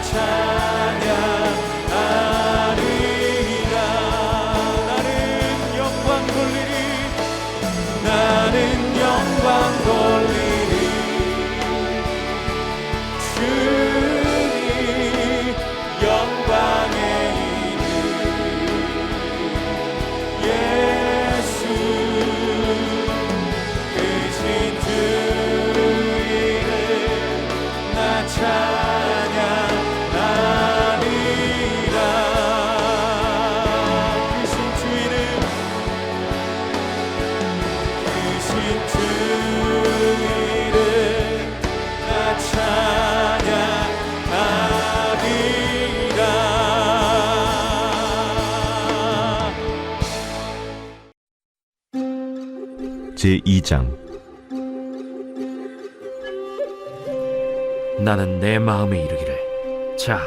찬양하리라. 나는 영광 돌리리. 나는 영광 돌리리. 주님 영광의 이름 예수 크신 주 이름 나 찬양하리라. 크신 주 이름 크신 주 이름 나 찬양하리라. 제2장. 나는 내 마음에 이르기를 자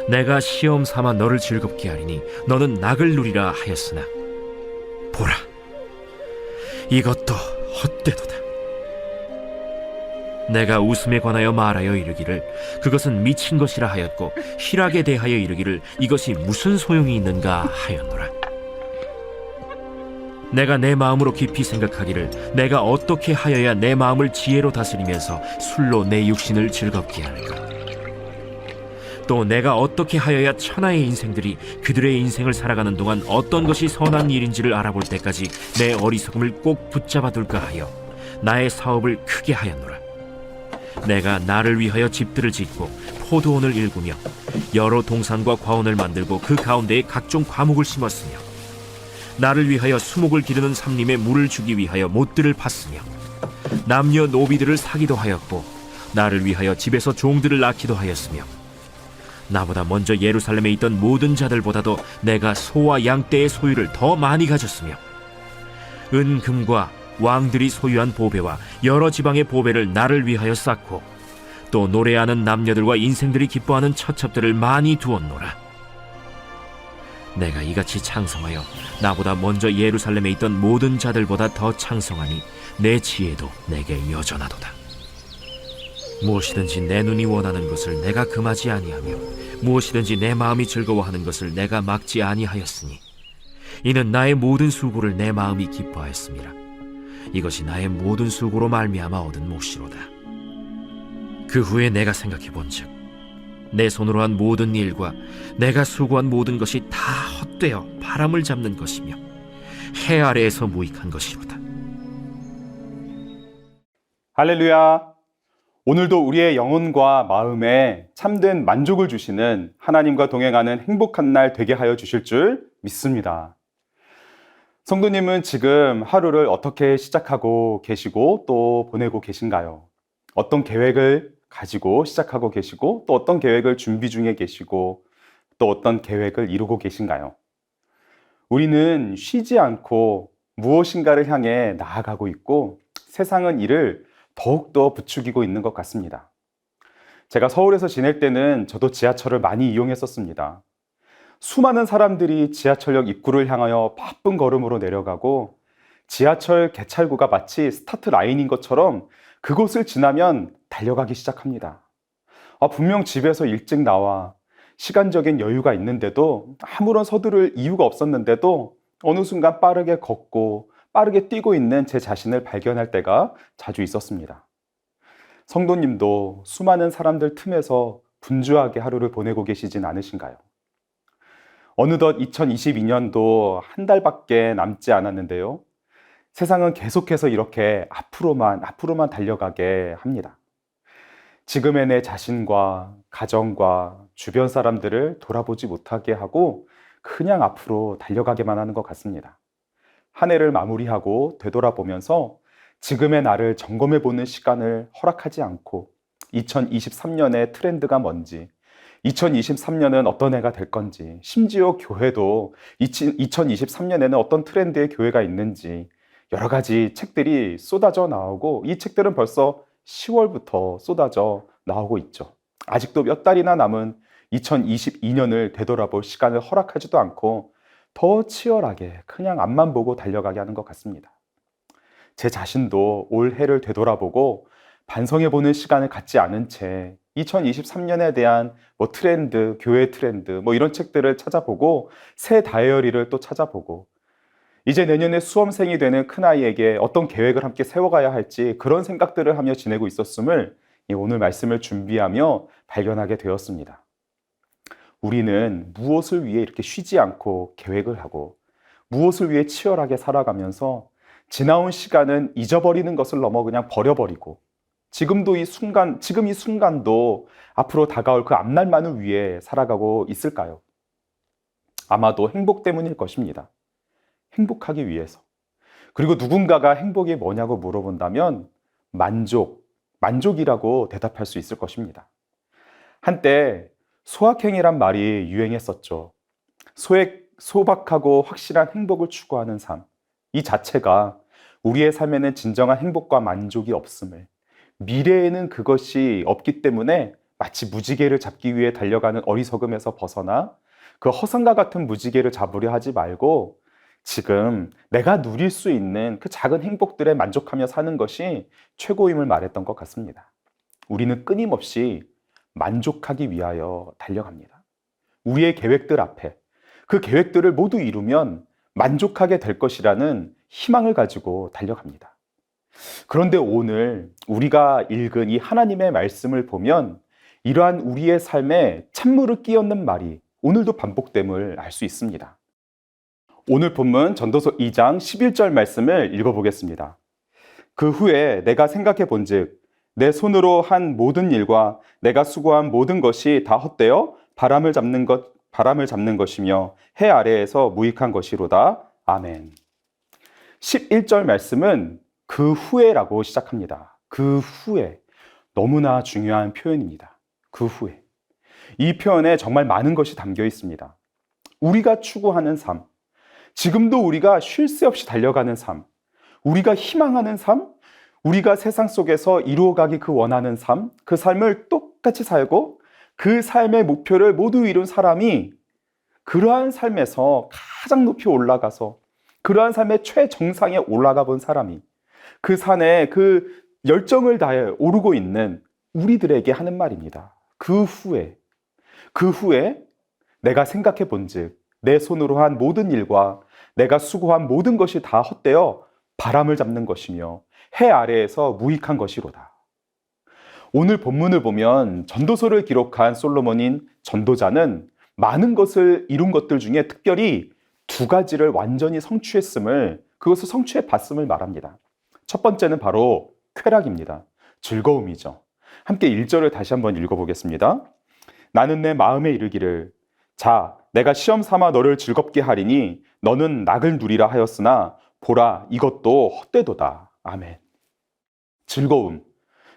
내가 시험 삼아 너를 즐겁게 하리니 너는 낙을 누리라 하였으나 보라 이것도 헛되도다. 내가 웃음에 관하여 말하여 이르기를 그것은 미친 것이라 하였고 희락에 대하여 이르기를 이것이 무슨 소용이 있는가 하였노라. 내가 내 마음으로 깊이 생각하기를 내가 어떻게 하여야 내 마음을 지혜로 다스리면서 술로 내 육신을 즐겁게 할까. 또 내가 어떻게 하여야 천하의 인생들이 그들의 인생을 살아가는 동안 어떤 것이 선한 일인지를 알아볼 때까지 내 어리석음을 꼭 붙잡아 둘까 하여 나의 사업을 크게 하였노라. 내가 나를 위하여 집들을 짓고 포도원을 일구며 여러 동산과 과원을 만들고 그 가운데에 각종 과목을 심었으며 나를 위하여 수목을 기르는 삼림에 물을 주기 위하여 못들을 팠으며 남녀 노비들을 사기도 하였고 나를 위하여 집에서 종들을 낳기도 하였으며 나보다 먼저 예루살렘에 있던 모든 자들보다도 내가 소와 양떼의 소유를 더 많이 가졌으며 은금과 왕들이 소유한 보배와 여러 지방의 보배를 나를 위하여 쌓고 또 노래하는 남녀들과 인생들이 기뻐하는 처첩들을 많이 두었노라. 내가 이같이 창성하여 나보다 먼저 예루살렘에 있던 모든 자들보다 더 창성하니 내 지혜도 내게 여전하도다. 무엇이든지 내 눈이 원하는 것을 내가 금하지 아니하며 무엇이든지 내 마음이 즐거워하는 것을 내가 막지 아니하였으니 이는 나의 모든 수고를 내 마음이 기뻐하였음이라. 이것이 나의 모든 수고로 말미암아 얻은 몫이로다. 그 후에 내가 생각해 본즉 내 손으로 한 모든 일과 내가 수고한 모든 것이 다 헛되어 바람을 잡는 것이며 해 아래에서 무익한 것이로다. 할렐루야. 오늘도 우리의 영혼과 마음에 참된 만족을 주시는 하나님과 동행하는 행복한 날 되게 하여 주실 줄 믿습니다. 성도님은 지금 하루를 어떻게 시작하고 계시고 또 보내고 계신가요? 어떤 계획을 가지고 시작하고 계시고 또 어떤 계획을 준비 중에 계시고 또 어떤 계획을 이루고 계신가요? 우리는 쉬지 않고 무엇인가를 향해 나아가고 있고 세상은 이를 더욱더 부추기고 있는 것 같습니다. 제가 서울에서 지낼 때는 저도 지하철을 많이 이용했었습니다. 수많은 사람들이 지하철역 입구를 향하여 바쁜 걸음으로 내려가고 지하철 개찰구가 마치 스타트 라인인 것처럼 그곳을 지나면 달려가기 시작합니다. 분명 집에서 일찍 나와 시간적인 여유가 있는데도 아무런 서두를 이유가 없었는데도 어느 순간 빠르게 걷고 빠르게 뛰고 있는 제 자신을 발견할 때가 자주 있었습니다. 성도님도 수많은 사람들 틈에서 분주하게 하루를 보내고 계시진 않으신가요? 어느덧 2022년도 한 달밖에 남지 않았는데요. 세상은 계속해서 이렇게 앞으로만 달려가게 합니다. 지금의 내 자신과 가정과 주변 사람들을 돌아보지 못하게 하고 그냥 앞으로 달려가게만 하는 것 같습니다. 한 해를 마무리하고 되돌아보면서 지금의 나를 점검해보는 시간을 허락하지 않고 2023년의 트렌드가 뭔지, 2023년은 어떤 해가 될 건지, 심지어 교회도 2023년에는 어떤 트렌드의 교회가 있는지 여러 가지 책들이 쏟아져 나오고 이 책들은 벌써 10월부터 쏟아져 나오고 있죠. 아직도 몇 달이나 남은 2022년을 되돌아볼 시간을 허락하지도 않고 더 치열하게 그냥 앞만 보고 달려가게 하는 것 같습니다. 제 자신도 올 해를 되돌아보고 반성해보는 시간을 갖지 않은 채 2023년에 대한 트렌드, 교회 트렌드, 이런 책들을 찾아보고 새 다이어리를 또 찾아보고 이제 내년에 수험생이 되는 큰아이에게 어떤 계획을 함께 세워가야 할지 그런 생각들을 하며 지내고 있었음을 오늘 말씀을 준비하며 발견하게 되었습니다. 우리는 무엇을 위해 이렇게 쉬지 않고 계획을 하고 무엇을 위해 치열하게 살아가면서 지나온 시간은 잊어버리는 것을 넘어 그냥 버려버리고 지금 이 순간도 앞으로 다가올 그 앞날만을 위해 살아가고 있을까요? 아마도 행복 때문일 것입니다. 행복하기 위해서. 그리고 누군가가 행복이 뭐냐고 물어본다면 만족이라고 대답할 수 있을 것입니다. 한때 소확행이란 말이 유행했었죠. 소박하고 확실한 행복을 추구하는 삶. 이 자체가 우리의 삶에는 진정한 행복과 만족이 없음을, 미래에는 그것이 없기 때문에 마치 무지개를 잡기 위해 달려가는 어리석음에서 벗어나 그 허상과 같은 무지개를 잡으려 하지 말고 지금 내가 누릴 수 있는 그 작은 행복들에 만족하며 사는 것이 최고임을 말했던 것 같습니다. 우리는 끊임없이 만족하기 위하여 달려갑니다. 우리의 계획들 앞에 그 계획들을 모두 이루면 만족하게 될 것이라는 희망을 가지고 달려갑니다. 그런데 오늘 우리가 읽은 이 하나님의 말씀을 보면 이러한 우리의 삶에 찬물을 끼얹는 말이 오늘도 반복됨을 알 수 있습니다. 오늘 본문 전도서 2장 11절 말씀을 읽어보겠습니다. 그 후에 내가 생각해 본즉 내 손으로 한 모든 일과 내가 수고한 모든 것이 다 헛되어 바람을 잡는 것이며 해 아래에서 무익한 것이로다. 아멘. 11절 말씀은 그 후에라고 시작합니다. 그 후에. 너무나 중요한 표현입니다. 그 후에. 이 표현에 정말 많은 것이 담겨 있습니다. 우리가 추구하는 삶, 지금도 우리가 쉴 새 없이 달려가는 삶, 우리가 희망하는 삶, 우리가 세상 속에서 이루어가기 원하는 삶, 그 삶을 똑같이 살고 그 삶의 목표를 모두 이룬 사람이 그러한 삶에서 가장 높이 올라가서 그러한 삶의 최정상에 올라가 본 사람이 그 산에 그 열정을 다해 오르고 있는 우리들에게 하는 말입니다. 그 후에 내가 생각해 본즉 내 손으로 한 모든 일과 내가 수고한 모든 것이 다 헛되어 바람을 잡는 것이며 해 아래에서 무익한 것이로다. 오늘 본문을 보면 전도서를 기록한 솔로몬인 전도자는 많은 것을 이룬 것들 중에 특별히 두 가지를 완전히 그것을 성취해 봤음을 말합니다. 첫 번째는 바로 쾌락입니다. 즐거움이죠. 함께 1절을 다시 한번 읽어보겠습니다. 나는 내 마음에 이르기를 자 내가 시험 삼아 너를 즐겁게 하리니 너는 낙을 누리라 하였으나 보라 이것도 헛되도다. 아멘. 즐거움,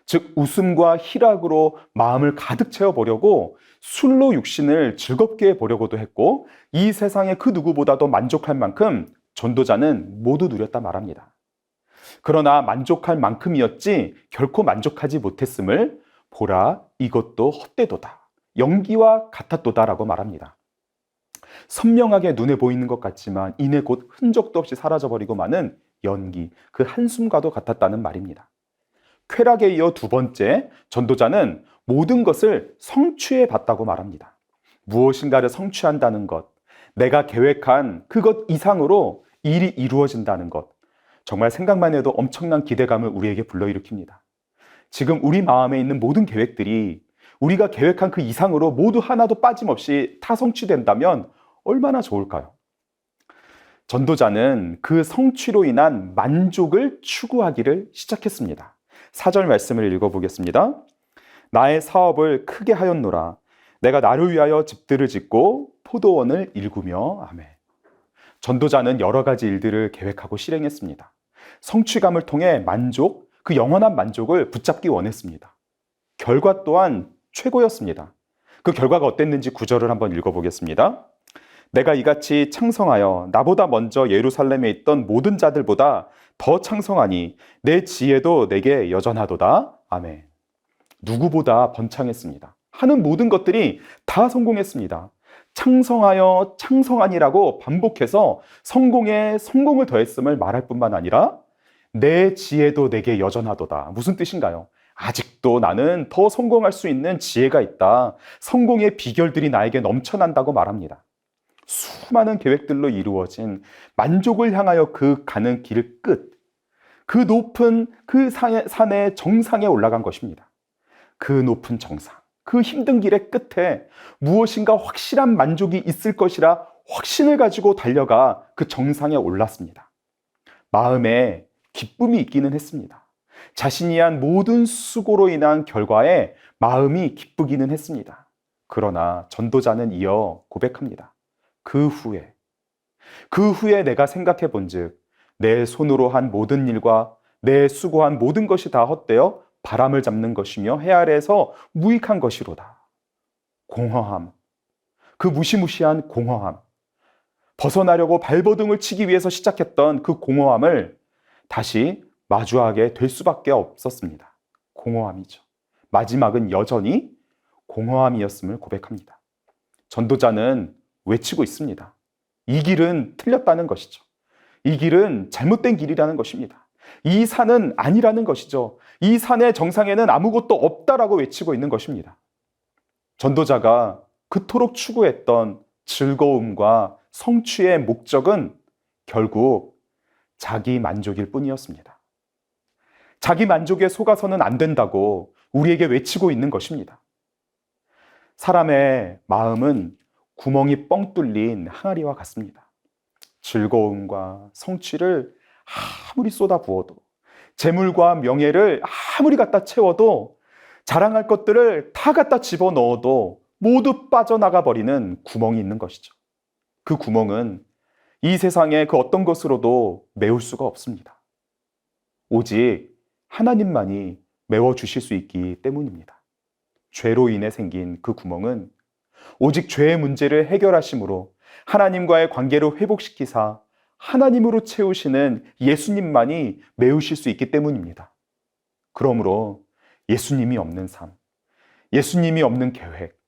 즉 웃음과 희락으로 마음을 가득 채워보려고 술로 육신을 즐겁게 해보려고도 했고 이 세상의 그 누구보다도 만족할 만큼 전도자는 모두 누렸다 말합니다. 그러나 만족할 만큼이었지 결코 만족하지 못했음을 보라 이것도 헛되도다. 연기와 같았도다라고 말합니다. 선명하게 눈에 보이는 것 같지만 이내 곧 흔적도 없이 사라져버리고 마는 연기, 그 한숨과도 같았다는 말입니다. 쾌락에 이어 두 번째, 전도자는 모든 것을 성취해 봤다고 말합니다. 무엇인가를 성취한다는 것, 내가 계획한 그것 이상으로 일이 이루어진다는 것, 정말 생각만 해도 엄청난 기대감을 우리에게 불러일으킵니다. 지금 우리 마음에 있는 모든 계획들이 우리가 계획한 그 이상으로 모두 하나도 빠짐없이 다 성취된다면 얼마나 좋을까요? 전도자는 그 성취로 인한 만족을 추구하기를 시작했습니다. 4절 말씀을 읽어보겠습니다. 나의 사업을 크게 하였노라. 내가 나를 위하여 집들을 짓고 포도원을 일구며. 아멘. 전도자는 여러 가지 일들을 계획하고 실행했습니다. 성취감을 통해 그 영원한 만족을 붙잡기 원했습니다. 결과 또한 최고였습니다. 그 결과가 어땠는지 9절을 한번 읽어보겠습니다. 내가 이같이 창성하여 나보다 먼저 예루살렘에 있던 모든 자들보다 더 창성하니 내 지혜도 내게 여전하도다. 아멘. 누구보다 번창했습니다. 하는 모든 것들이 다 성공했습니다. 창성하여 창성하니라고 반복해서 성공에 성공을 더했음을 말할 뿐만 아니라 내 지혜도 내게 여전하도다. 무슨 뜻인가요? 아직도 나는 더 성공할 수 있는 지혜가 있다. 성공의 비결들이 나에게 넘쳐난다고 말합니다. 수많은 계획들로 이루어진 만족을 향하여 그 가는 길 끝, 그 높은 그 산의 정상에 올라간 것입니다. 그 높은 정상, 그 힘든 길의 끝에 무엇인가 확실한 만족이 있을 것이라 확신을 가지고 달려가 그 정상에 올랐습니다. 마음에 기쁨이 있기는 했습니다. 자신이 한 모든 수고로 인한 결과에 마음이 기쁘기는 했습니다. 그러나 전도자는 이어 고백합니다. 그 후에 내가 생각해 본즉 내 손으로 한 모든 일과 내 수고한 모든 것이 다 헛되어 바람을 잡는 것이며 해 아래에서 무익한 것이로다. 공허함, 그 무시무시한 공허함, 벗어나려고 발버둥을 치기 위해서 시작했던 그 공허함을 다시 마주하게 될 수밖에 없었습니다. 공허함이죠. 마지막은 여전히 공허함이었음을 고백합니다. 전도자는 외치고 있습니다. 이 길은 틀렸다는 것이죠. 이 길은 잘못된 길이라는 것입니다. 이 산은 아니라는 것이죠. 이 산의 정상에는 아무것도 없다라고 외치고 있는 것입니다. 전도자가 그토록 추구했던 즐거움과 성취의 목적은 결국 자기 만족일 뿐이었습니다. 자기 만족에 속아서는 안 된다고 우리에게 외치고 있는 것입니다. 사람의 마음은 구멍이 뻥 뚫린 항아리와 같습니다. 즐거움과 성취를 아무리 쏟아부어도, 재물과 명예를 아무리 갖다 채워도, 자랑할 것들을 다 갖다 집어넣어도 모두 빠져나가 버리는 구멍이 있는 것이죠. 그 구멍은 이 세상의 그 어떤 것으로도 메울 수가 없습니다. 오직 하나님만이 메워주실 수 있기 때문입니다. 죄로 인해 생긴 그 구멍은 오직 죄의 문제를 해결하심으로 하나님과의 관계를 회복시키사 하나님으로 채우시는 예수님만이 메우실 수 있기 때문입니다. 그러므로 예수님이 없는 삶, 예수님이 없는 계획,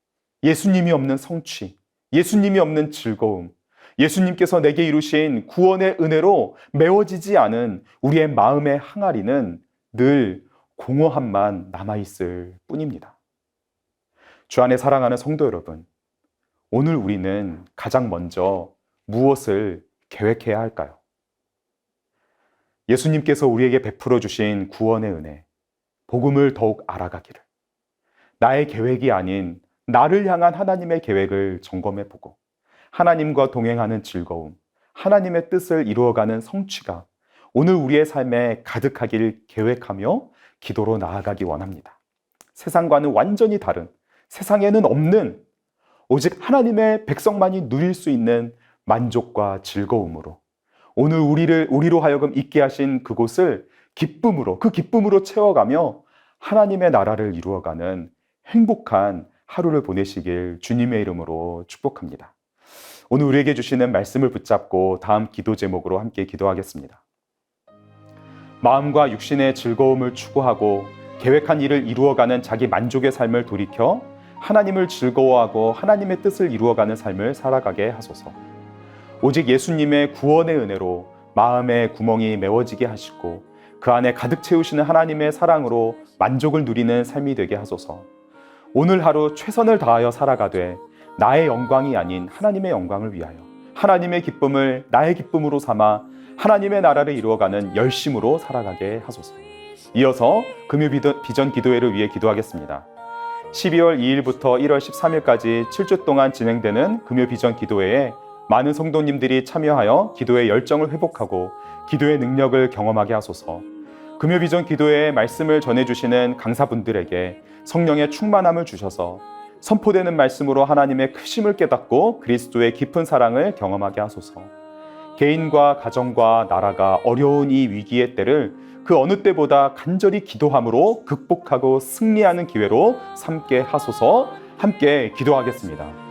예수님이 없는 성취, 예수님이 없는 즐거움, 예수님께서 내게 이루신 구원의 은혜로 메워지지 않은 우리의 마음의 항아리는 늘 공허함만 남아있을 뿐입니다. 주 안에 사랑하는 성도 여러분, 오늘 우리는 가장 먼저 무엇을 계획해야 할까요? 예수님께서 우리에게 베풀어 주신 구원의 은혜, 복음을 더욱 알아가기를, 나의 계획이 아닌 나를 향한 하나님의 계획을 점검해보고 하나님과 동행하는 즐거움, 하나님의 뜻을 이루어가는 성취가 오늘 우리의 삶에 가득하길 계획하며 기도로 나아가기 원합니다. 세상과는 완전히 다른, 세상에는 없는 오직 하나님의 백성만이 누릴 수 있는 만족과 즐거움으로 오늘 우리로 하여금 있게 하신 그곳을 기쁨으로, 그 기쁨으로 채워가며 하나님의 나라를 이루어가는 행복한 하루를 보내시길 주님의 이름으로 축복합니다. 오늘 우리에게 주시는 말씀을 붙잡고 다음 기도 제목으로 함께 기도하겠습니다. 마음과 육신의 즐거움을 추구하고 계획한 일을 이루어가는 자기 만족의 삶을 돌이켜 하나님을 즐거워하고 하나님의 뜻을 이루어가는 삶을 살아가게 하소서. 오직 예수님의 구원의 은혜로 마음의 구멍이 메워지게 하시고 그 안에 가득 채우시는 하나님의 사랑으로 만족을 누리는 삶이 되게 하소서. 오늘 하루 최선을 다하여 살아가되 나의 영광이 아닌 하나님의 영광을 위하여 하나님의 기쁨을 나의 기쁨으로 삼아 하나님의 나라를 이루어가는 열심으로 살아가게 하소서. 이어서 금요 비전 기도회를 위해 기도하겠습니다. 12월 2일부터 1월 13일까지 7주 동안 진행되는 금요 비전 기도회에 많은 성도님들이 참여하여 기도의 열정을 회복하고 기도의 능력을 경험하게 하소서. 금요 비전 기도회에 말씀을 전해주시는 강사분들에게 성령의 충만함을 주셔서 선포되는 말씀으로 하나님의 크심을 깨닫고 그리스도의 깊은 사랑을 경험하게 하소서. 개인과 가정과 나라가 어려운 이 위기의 때를 그 어느 때보다 간절히 기도함으로 극복하고 승리하는 기회로 삼게 하소서. 함께 기도하겠습니다.